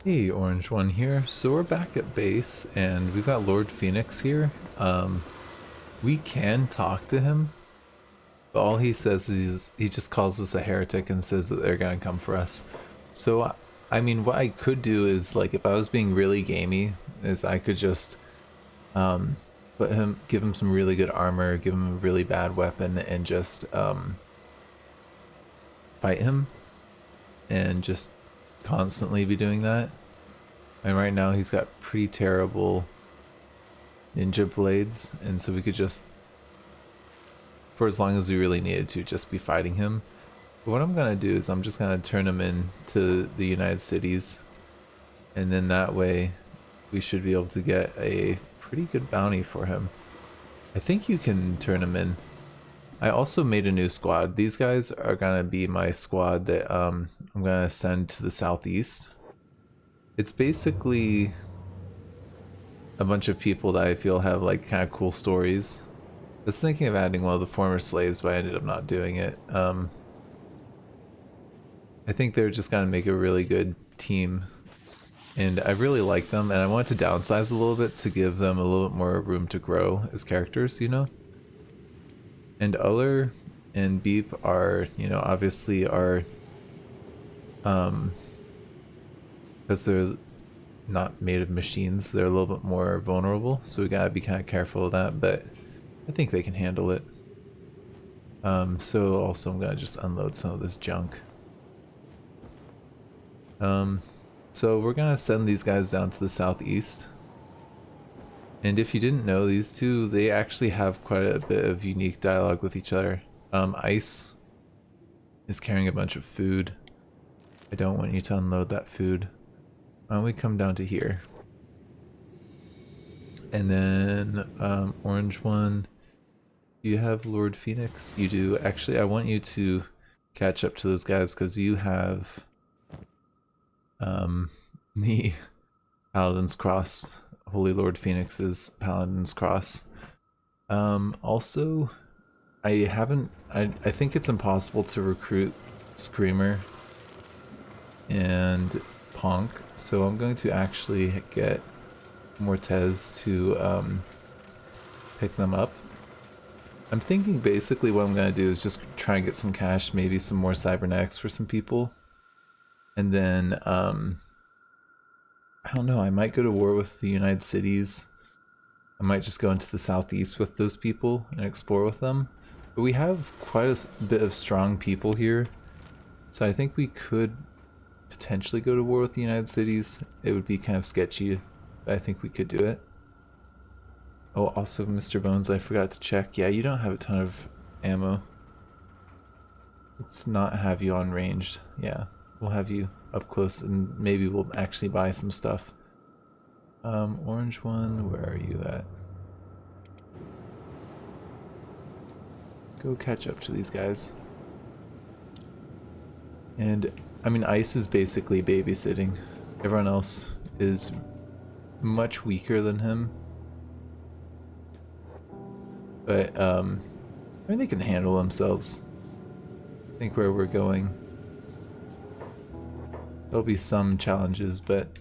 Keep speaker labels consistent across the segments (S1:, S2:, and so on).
S1: Hey, Orange One here. So we're back at base, and we've got Lord Phoenix here. We can talk to him, but all he says is he just calls us a heretic and says that they're gonna come for us. So, I mean, what I could do is, like, if I was being really gamey, is I could just, um, give him some really good armor, give him a really bad weapon, and just, fight him, and just constantly be doing that. And right now he's got pretty terrible ninja blades, and so we could just, for as long as we really needed to, just be fighting him. But what I'm gonna do is I'm just gonna turn him into the United Cities, and then that way we should be able to get a pretty good bounty for him. I think you can turn him in. I also made a new squad. These guys are gonna be my squad that I'm gonna send to the southeast. It's basically a bunch of people that I feel have like kind of cool stories. I was thinking of adding one of the former slaves, but I ended up not doing it. I think they're just gonna make a really good team, and I really like them, and I want to downsize a little bit to give them a little bit more room to grow as characters, you know? And Uller and Beep are, you know, obviously are, because they're not made of machines, they're a little bit more vulnerable, so we gotta be kind of careful of that, but I think they can handle it. So also I'm gonna just unload some of this junk. So we're gonna send these guys down to the southeast. And if you didn't know, these two, they actually have quite a bit of unique dialogue with each other. Ice is carrying a bunch of food. I don't want you to unload that food. Why don't we come down to here? And then, Orange One, you have Lord Phoenix? You do. Actually, I want you to catch up to those guys because you have, the Paladin's Cross, Holy Lord Phoenix's Paladin's Cross. Also, I think it's impossible to recruit Screamer and Ponk, so I'm going to actually get Mortez to pick them up. I'm thinking basically what I'm going to do is just try and get some cash, maybe some more cybernetics for some people. And then, I don't know, I might go to war with the United Cities. I might just go into the southeast with those people and explore with them. But we have quite a bit of strong people here, so I think we could potentially go to war with the United Cities. It would be kind of sketchy, but I think we could do it. Oh, also, Mr. Bones, I forgot to check. Yeah, you don't have a ton of ammo. Let's not have you on ranged. Yeah, we'll have you up close, and maybe we'll actually buy some stuff. Orange One, where are you at? Go catch up to these guys. And, I mean, Ice is basically babysitting. Everyone else is much weaker than him. But, I mean, they can handle themselves. I think where we're going, there'll be some challenges, but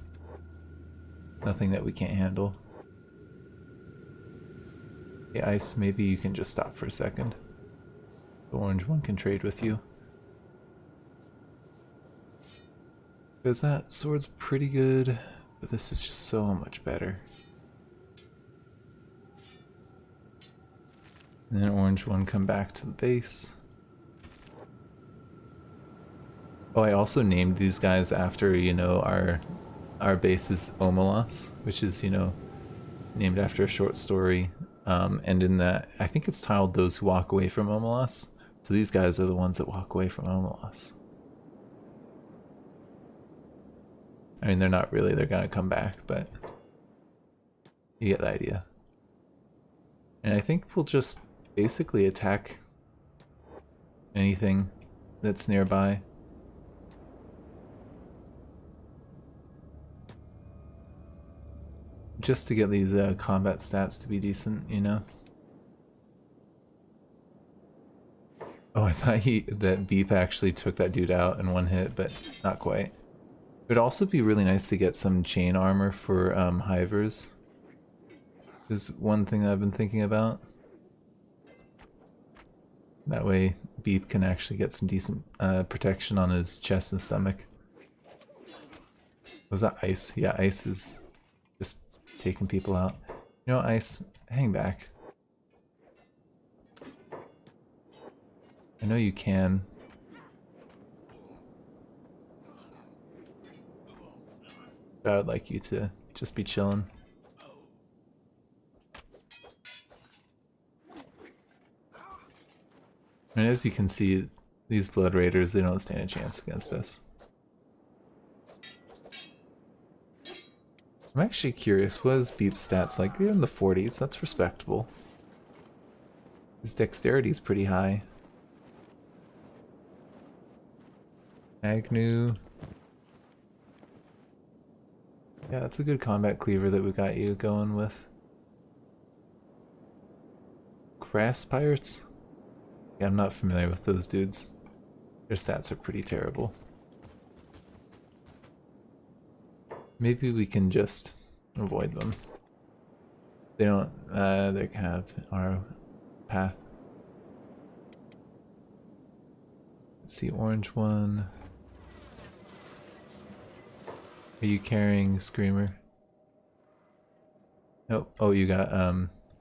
S1: nothing that we can't handle. Hey, Ice, maybe you can just stop for a second. The Orange One can trade with you. Because that sword's pretty good, but this is just so much better. And then Orange One come back to the base. Oh, I also named these guys after, you know, our base is Omelas, which is, you know, named after a short story. And in that, I think it's titled Those Who Walk Away from Omelas. So these guys are the ones that walk away from Omelas. I mean, they're not really, they're gonna come back, but you get the idea. And I think we'll just basically attack anything that's nearby. Just to get these combat stats to be decent, you know? Oh, I thought that Beep actually took that dude out in one hit, but not quite. It'd also be really nice to get some chain armor for hivers. Is one thing I've been thinking about. That way Beep can actually get some decent protection on his chest and stomach. Was that Ice? Yeah, Ice is just taking people out. You know, Ice, hang back. I know you can. But I would like you to just be chilling. And as you can see, these Blood Raiders, they don't stand a chance against us. I'm actually curious, what is Beep's stats like? They're in the 40s, that's respectable. His dexterity is pretty high. Agnew. Yeah, that's a good combat cleaver that we got you going with. Grass Pirates? Yeah, I'm not familiar with those dudes. Their stats are pretty terrible. Maybe we can just avoid them. They don't, they have our path. Let's see, orange one. Are you carrying Screamer? Nope. Oh, you got,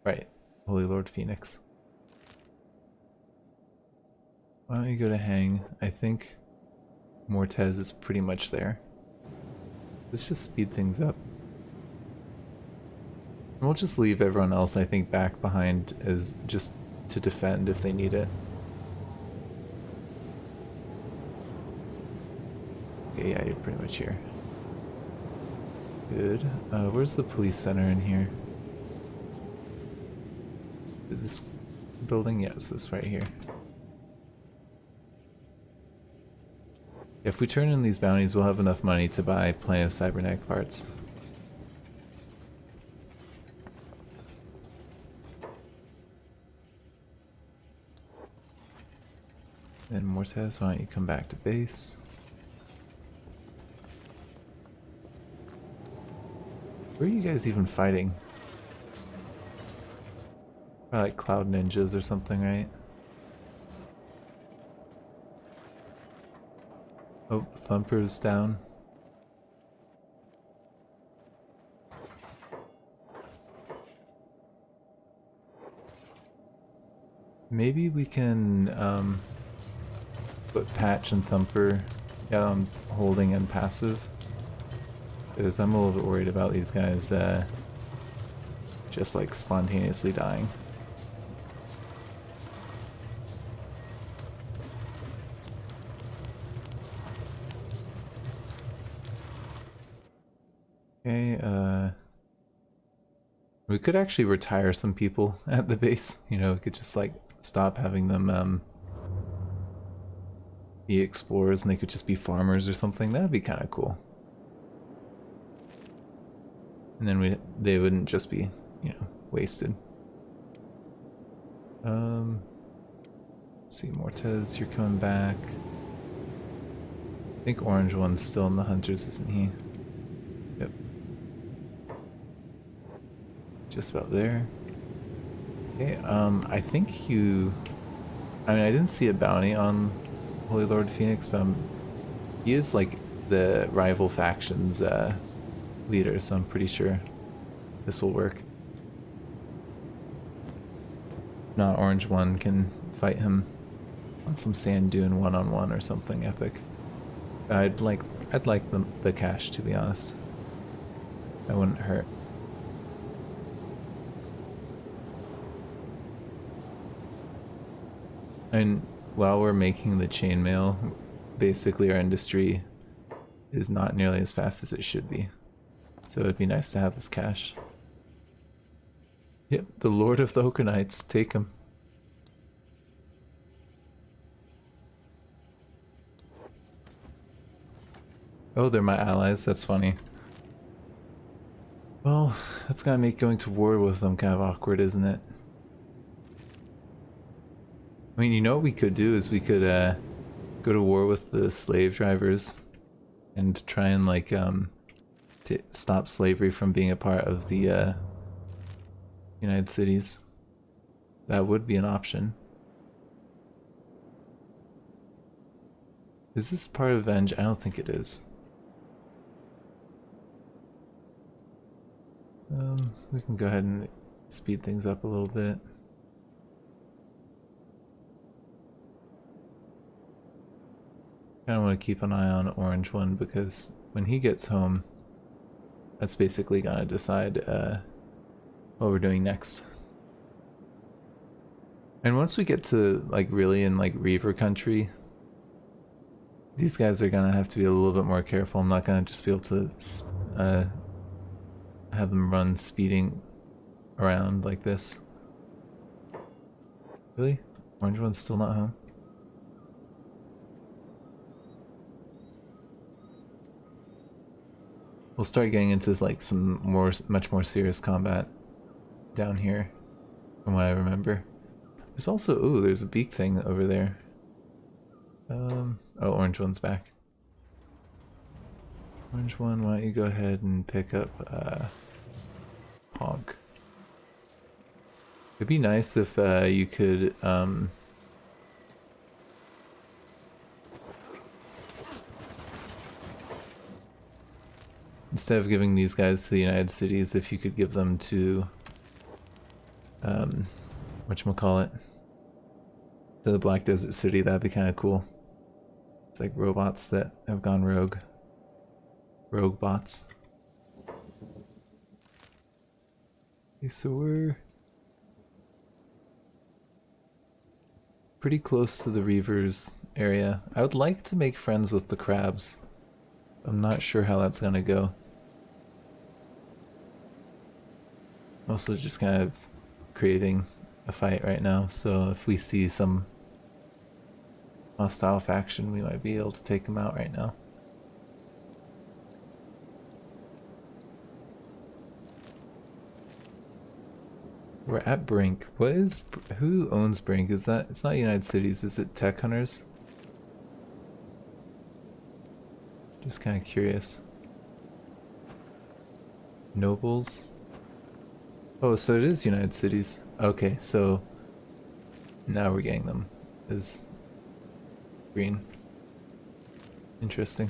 S1: right. Holy Lord Phoenix. Why don't you go to Hang? I think Mortez is pretty much there. Let's just speed things up. And we'll just leave everyone else, I think, back behind as just to defend if they need it. Okay, yeah, you're pretty much here. Good. Where's the police center in here? This building? Yes, this right here. If we turn in these bounties, we'll have enough money to buy plenty of cybernetic parts. And Mortez, why don't you come back to base? Where are you guys even fighting? Probably like Cloud Ninjas or something, right? Oh, Thumper's down. Maybe we can put Patch and Thumper on holding and passive. Because I'm a little bit worried about these guys just like spontaneously dying. Okay, we could actually retire some people at the base. You know, we could just like stop having them be explorers and they could just be farmers or something. That'd be kind of cool. And then they wouldn't just be, you know, wasted. Let's see, Mortez, you're coming back. I think orange one's still in the hunters, isn't he? Yep. Just about there. Okay, I think you... I mean, I didn't see a bounty on Holy Lord Phoenix, but he is like the rival faction's leader, so I'm pretty sure this will work. Not orange one can fight him on some sand dune one-on-one or something epic. I'd like the cash, to be honest. That wouldn't hurt. And while we're making the chainmail, basically our industry is not nearly as fast as it should be. So it'd be nice to have this cash. Yep, the Lord of the Okanites, take him. Oh, they're my allies, that's funny. Well, that's gonna make going to war with them kind of awkward, isn't it? I mean, you know what we could do is we could go to war with the slave drivers and try and like to stop slavery from being a part of the United Cities. That would be an option. Is this part of Venge? I don't think it is. We can go ahead and speed things up a little bit. I want to keep an eye on Orange One because when he gets home, that's basically gonna decide what we're doing next. And once we get to like really in like Reaver country, these guys are gonna have to be a little bit more careful. I'm not gonna just be able to have them run speeding around like this. Really? Orange One's still not home? We'll start getting into like some much more serious combat down here, from what I remember. There's also, ooh, there's a beak thing over there. Oh, Orange One's back. Orange One, why don't you go ahead and pick up Honk. It'd be nice if you could instead of giving these guys to the United Cities, if you could give them to whatchamacallit, to the Black Desert City, that'd be kind of cool. It's like robots that have gone rogue. Rogue bots. Okay, so we're pretty close to the Reavers area. I would like to make friends with the crabs. I'm not sure how that's gonna go. Mostly just kind of creating a fight right now, so if we see some hostile faction, we might be able to take them out right now. We're at Brink. What is... who owns Brink? Is that... it's not United Cities, is it Tech Hunters? Just kind of curious. Nobles? Oh, so it is United Cities. Okay, so now we're getting them as green. Interesting.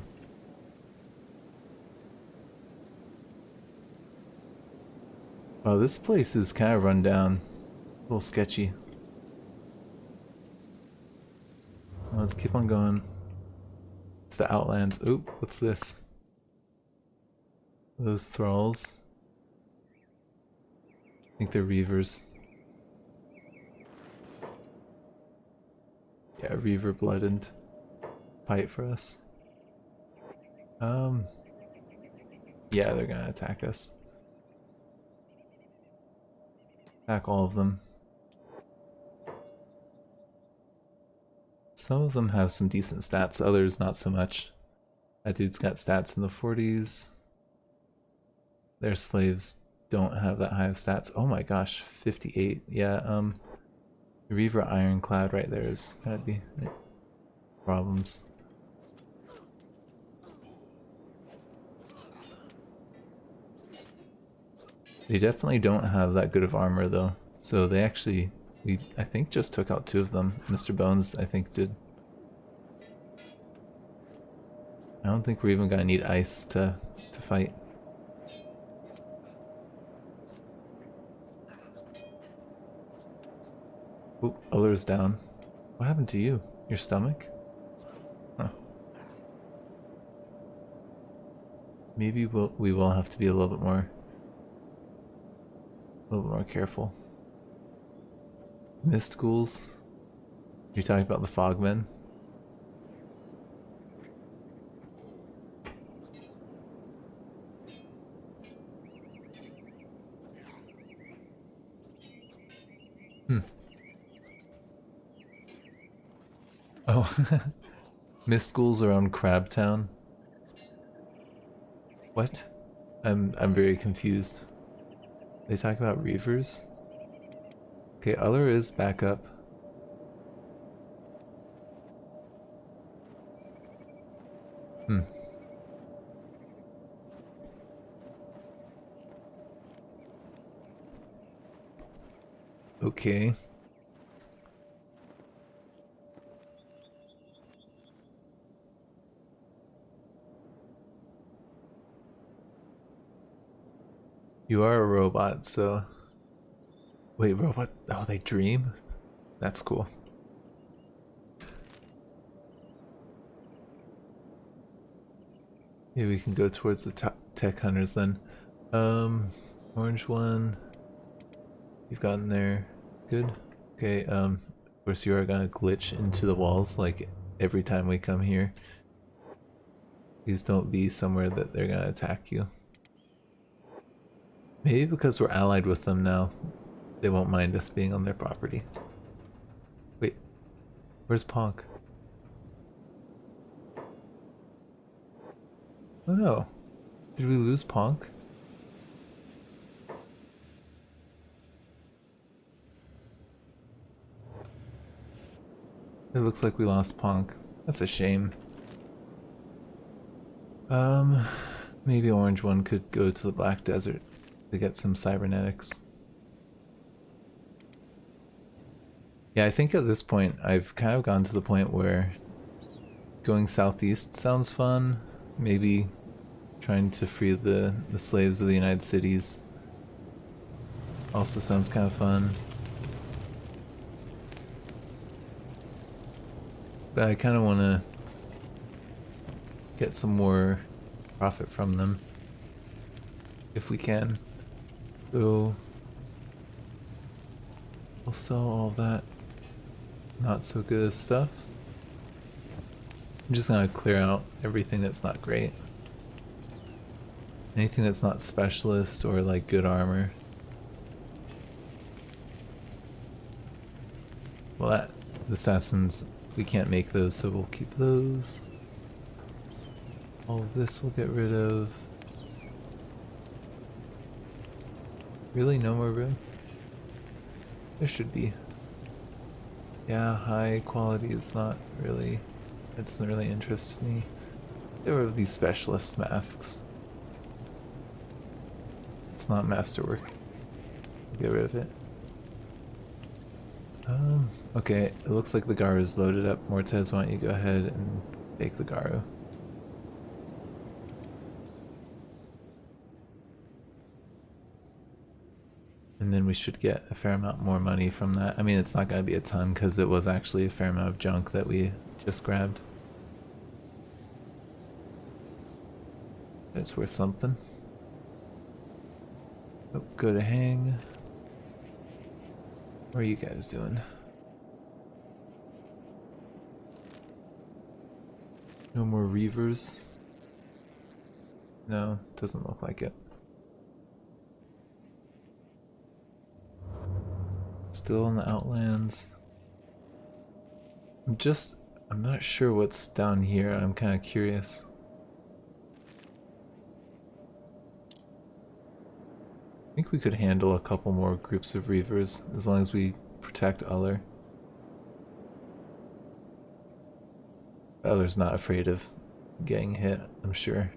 S1: Wow, this place is kind of run down. A little sketchy. Well, let's keep on going. The Outlands. Oop, what's this? Those thralls. I think they're Reavers. Yeah, Reaver blooded. Fight for us. Yeah, they're gonna attack us. Attack all of them. Some of them have some decent stats, others not so much. That dude's got stats in the 40s. Their slaves don't have that high of stats. Oh my gosh, 58. Yeah, Reaver Ironclad right there is gonna be problems. They definitely don't have that good of armor though. So they actually, I think just took out 2 of them. Mr. Bones, I think, did. I don't think we're even gonna need ice to fight. Oop, Uller's down. What happened to you? Your stomach? Huh. Maybe we will have to be a little bit more careful. Mist ghouls? You're talking about the fogmen? Oh, Mist ghouls around Crabtown? What? I'm very confused. They talk about Reavers? Okay, Uller is back up. Okay. You are a robot, so... Wait, robot? Oh, they dream? That's cool. Maybe we can go towards the tech hunters then. Orange one. You've gotten there. Good. Okay, of course you are gonna glitch into the walls like every time we come here. Please don't be somewhere that they're gonna attack you. Maybe because we're allied with them now, they won't mind us being on their property. Wait, where's Ponk? Oh no. Did we lose Ponk? It looks like we lost Ponk. That's a shame. Maybe Orange One could go to the Black Desert to get some cybernetics. Yeah, I think at this point I've kind of gone to the point where going southeast sounds fun. Maybe trying to free the slaves of the United Cities also sounds kind of fun. But I kind of want to get some more profit from them if we can. So we'll sell all that not so good stuff. I'm just gonna clear out everything that's not great. Anything that's not specialist or like good armor. Well, the assassins, we can't make those, so we'll keep those. All of this we'll get rid of. Really, no more room? There should be. Yeah, high quality is not really, it doesn't really interest me. There were these specialist masks. It's not masterwork. Get rid of it. Okay, it looks like the Garu is loaded up. Mortez, why don't you go ahead and take the Garu? And then we should get a fair amount more money from that. I mean, it's not going to be a ton because it was actually a fair amount of junk that we just grabbed. It's worth something. Oh, go to hang. What are you guys doing? No more reavers? No, doesn't look like it. Still in the Outlands. I'm not sure what's down here. I'm kind of curious. I think we could handle a couple more groups of reavers as long as we protect Uller. Uller's not afraid of getting hit, I'm sure.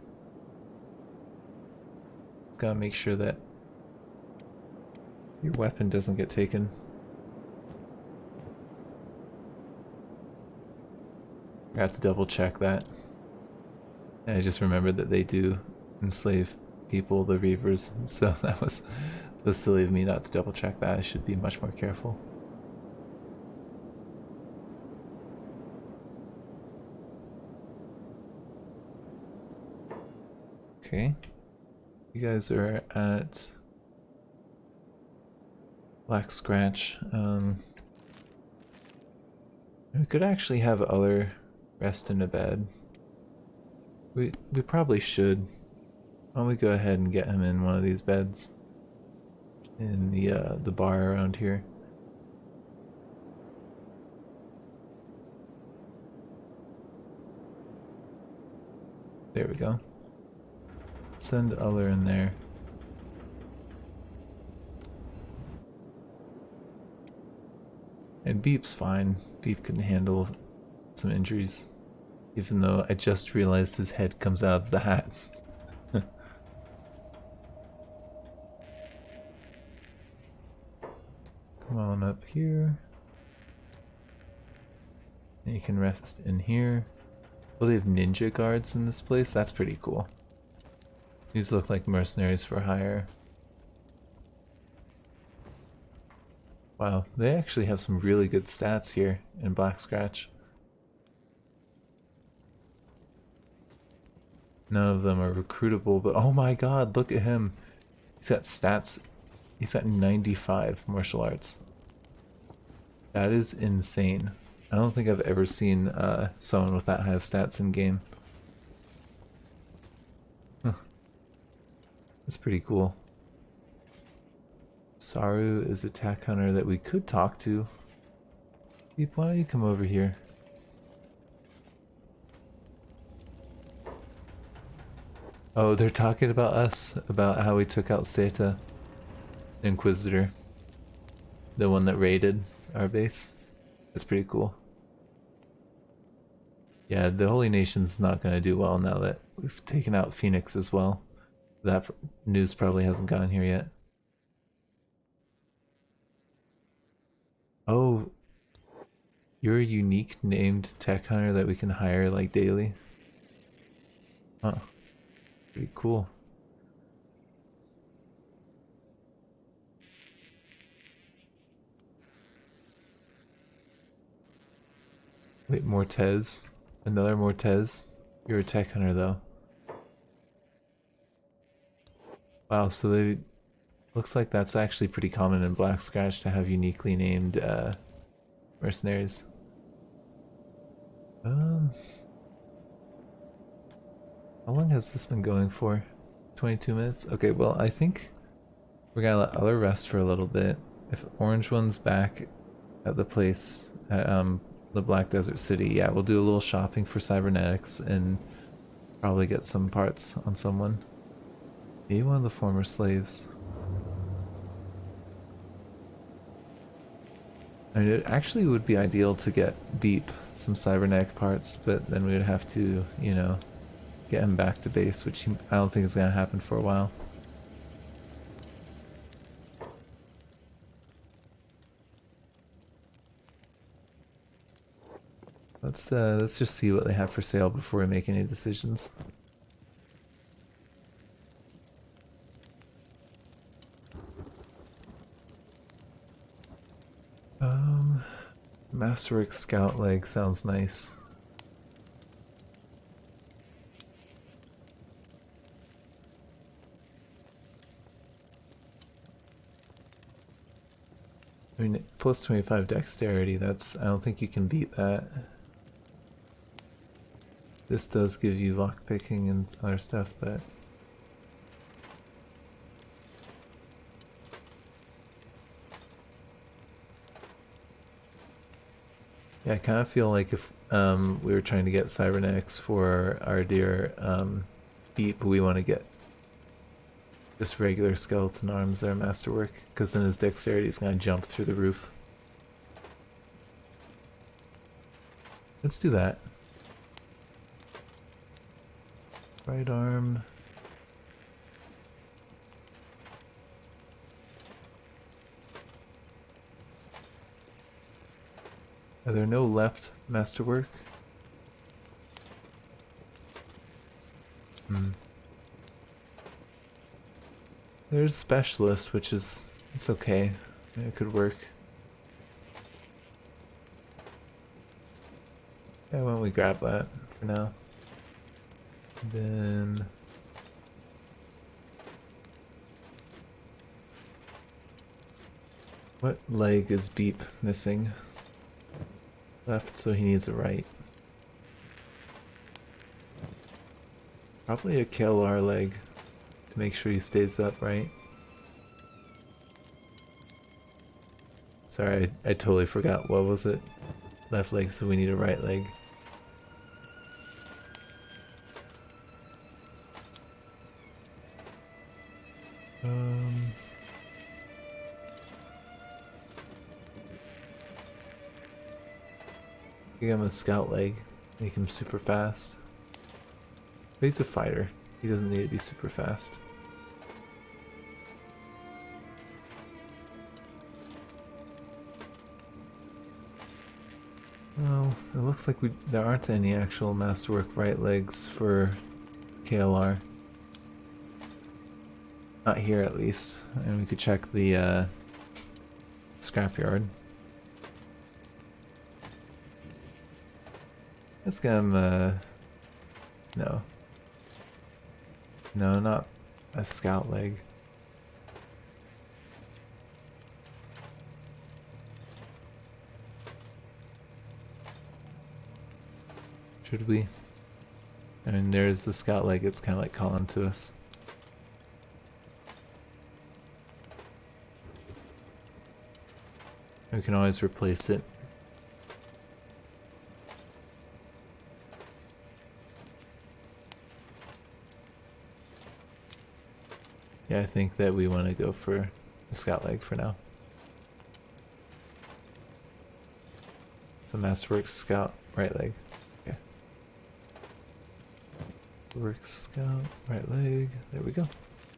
S1: Just gotta make sure that your weapon doesn't get taken. I have to double check that. And I just remembered that they do enslave people, the reavers, so that was silly of me not to double check that. I should be much more careful. Okay, you guys are at Black Scratch. We could actually have Uller rest in a bed. We probably should. Why don't we go ahead and get him in one of these beds in the bar around here. There we go. Send Uller in there. And Beep's fine. Beep can handle some injuries. Even though I just realized his head comes out of the hat. Come on up here. And you can rest in here. Oh, they have ninja guards in this place? That's pretty cool. These look like mercenaries for hire. Wow, they actually have some really good stats here in Black Scratch. None of them are recruitable, but oh my god, look at him. He's got stats. He's got 95 martial arts. That is insane. I don't think I've ever seen someone with that high of stats in game. Huh. That's pretty cool. Saru is a tech hunter that we could talk to. Deep, why don't you come over here? Oh, they're talking about us, about how we took out Seta, Inquisitor, the one that raided our base. That's pretty cool. Yeah, the Holy Nation's not going to do well now that we've taken out Phoenix as well. That news probably hasn't gotten here yet. Oh, you're a unique named tech hunter that we can hire like daily. Huh. Pretty cool. Wait, Mortez. Another Mortez. You're a tech hunter though. Wow, so they... Looks like that's actually pretty common in Black Scratch to have uniquely named mercenaries. How long has this been going for? 22 minutes? Okay, well I think we're gonna let other rest for a little bit. If Orange One's back at the place at the Black Desert City, yeah, we'll do a little shopping for cybernetics and probably get some parts on someone. Maybe one of the former slaves. I mean, it actually would be ideal to get Beep some cybernetic parts, but then we would have to, you know, get him back to base, which I don't think is going to happen for a while. Let's just see what they have for sale before we make any decisions. Masterwork Scout leg sounds nice. I mean, plus 25 dexterity, that's, I don't think you can beat that. This does give you lockpicking and other stuff, but... Yeah, I kind of feel like if we were trying to get cybernetics for our dear Beep, we want to get just regular skeleton arms that are masterwork, because then his dexterity is going to jump through the roof. Let's do that. Right arm. Are there no left masterwork? There's specialist, which is, it's okay. It could work. Yeah, why don't we grab that for now? Then... What leg is Beep missing? Left, so he needs a right. Probably a KLR leg to make sure he stays upright. Sorry, I totally forgot. What was it? Left leg, so we need a right leg. Give him a scout leg, make him super fast. But he's a fighter, he doesn't need to be super fast. Well, it looks like there aren't any actual masterwork right legs for KLR. Not here, at least. And we could check the scrapyard. Let's get him, no. No, not a scout leg. Should we? I mean, there's the scout leg, it's kind of like calling to us. We can always replace it. Yeah, I think that we want to go for the scout leg for now. So Masterworks Scout right leg. Okay. Works Scout right leg. There we go.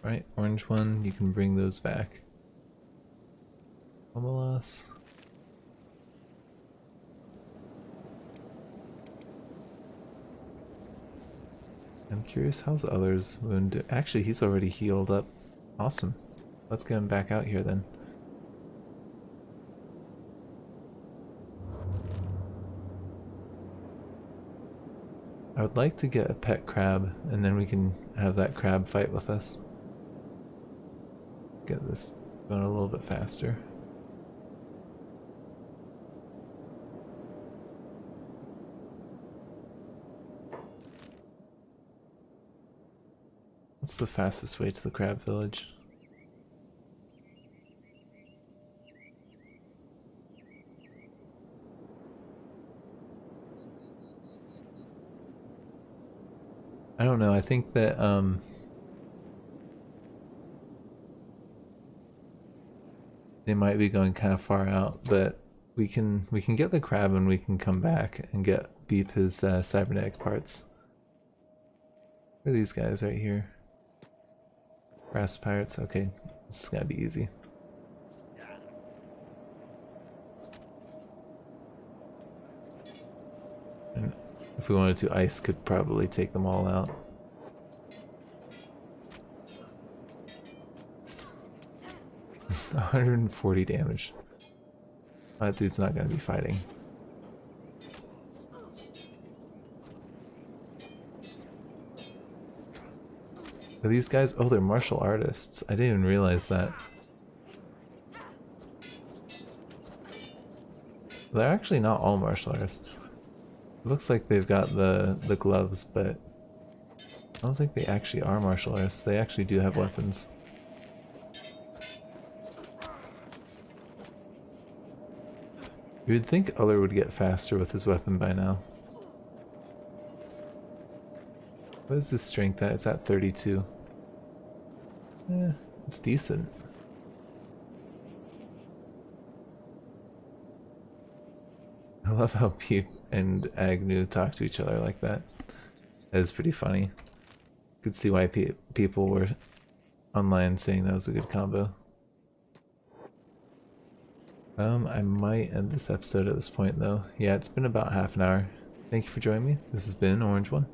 S1: Alright, orange one, you can bring those back. Omelas. I'm curious how's others wound. Actually, he's already healed up. Awesome. Let's get him back out here then. I would like to get a pet crab, and then we can have that crab fight with us. Get this going a little bit faster. What's the fastest way to the crab village? I don't know, I think that they might be going kind of far out, but we can get the crab and we can come back and beep his cybernetic parts. Where are these guys right here? Brass pirates, okay, this is gonna be easy. And if we wanted to, ice could probably take them all out. $140 damage. That dude's not gonna be fighting. Are these guys? Oh, they're martial artists. I didn't even realize that. They're actually not all martial artists. It looks like they've got the gloves, but I don't think they actually are martial artists. They actually do have weapons. You would think Uller would get faster with his weapon by now. What is his strength at? It's at 32. Eh, it's decent. I love how Pete and Agnew talk to each other like that. That is pretty funny. Could see why people were online saying that was a good combo. I might end this episode at this point though. Yeah, it's been about half an hour. Thank you for joining me. This has been Orange One.